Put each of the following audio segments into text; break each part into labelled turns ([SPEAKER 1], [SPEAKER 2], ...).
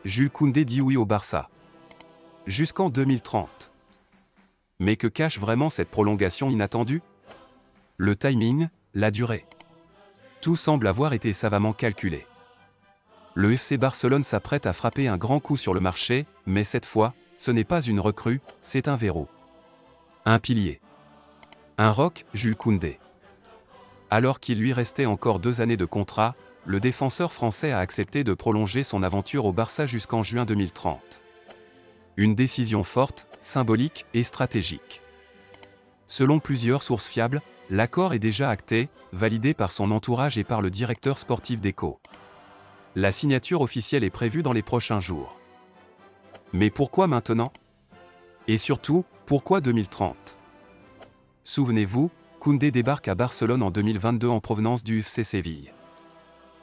[SPEAKER 1] Jules Koundé dit oui au Barça. Jusqu'en 2030. Mais que cache vraiment cette prolongation inattendue? Le timing, la durée. Tout semble avoir été savamment calculé. Le FC Barcelone s'apprête à frapper un grand coup sur le marché, mais cette fois, ce n'est pas une recrue, c'est un verrou. Un pilier. Un roc, Jules Koundé. Alors qu'il lui restait encore 2 années de contrat, le défenseur français a accepté de prolonger son aventure au Barça jusqu'en juin 2030. Une décision forte, symbolique et stratégique. Selon plusieurs sources fiables, l'accord est déjà acté, validé par son entourage et par le directeur sportif d'Echo. La signature officielle est prévue dans les prochains jours. Mais pourquoi maintenant? Et surtout, pourquoi 2030? Souvenez-vous, Koundé débarque à Barcelone en 2022 en provenance du FC Séville.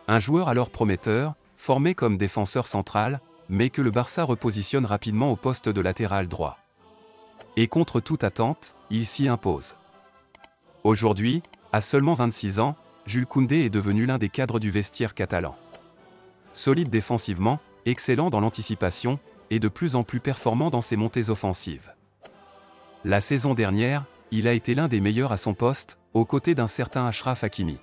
[SPEAKER 1] Un joueur alors prometteur, formé comme défenseur central, mais que le Barça repositionne rapidement au poste de latéral droit. Et contre toute attente, il s'y impose. Aujourd'hui, à seulement 26 ans, Jules Koundé est devenu l'un des cadres du vestiaire catalan. Solide défensivement, excellent dans l'anticipation, et de plus en plus performant dans ses montées offensives. La saison dernière, il a été l'un des meilleurs à son poste, aux côtés d'un certain Achraf Hakimi.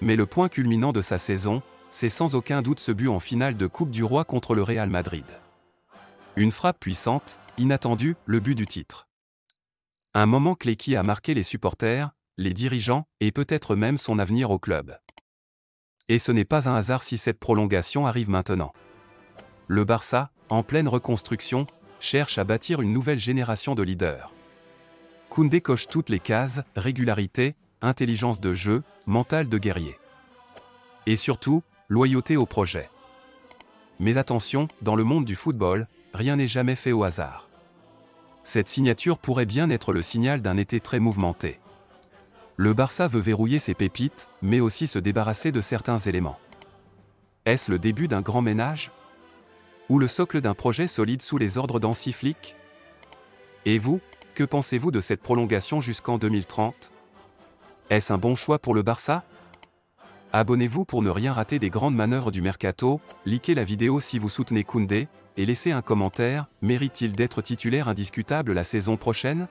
[SPEAKER 1] Mais le point culminant de sa saison, c'est sans aucun doute ce but en finale de Coupe du Roi contre le Real Madrid. Une frappe puissante, inattendue, le but du titre. Un moment clé qui a marqué les supporters, les dirigeants, et peut-être même son avenir au club. Et ce n'est pas un hasard si cette prolongation arrive maintenant. Le Barça, en pleine reconstruction, cherche à bâtir une nouvelle génération de leaders. Koundé coche toutes les cases, régularité, intelligence de jeu, mental de guerrier. Et surtout, loyauté au projet. Mais attention, dans le monde du football, rien n'est jamais fait au hasard. Cette signature pourrait bien être le signal d'un été très mouvementé. Le Barça veut verrouiller ses pépites, mais aussi se débarrasser de certains éléments. Est-ce le début d'un grand ménage? Ou le socle d'un projet solide sous les ordres d'Hansi Flick? Et vous, que pensez-vous de cette prolongation jusqu'en 2030? Est-ce un bon choix pour le Barça? Abonnez-vous pour ne rien rater des grandes manœuvres du mercato, likez la vidéo si vous soutenez Koundé, et laissez un commentaire, mérite-t-il d'être titulaire indiscutable la saison prochaine?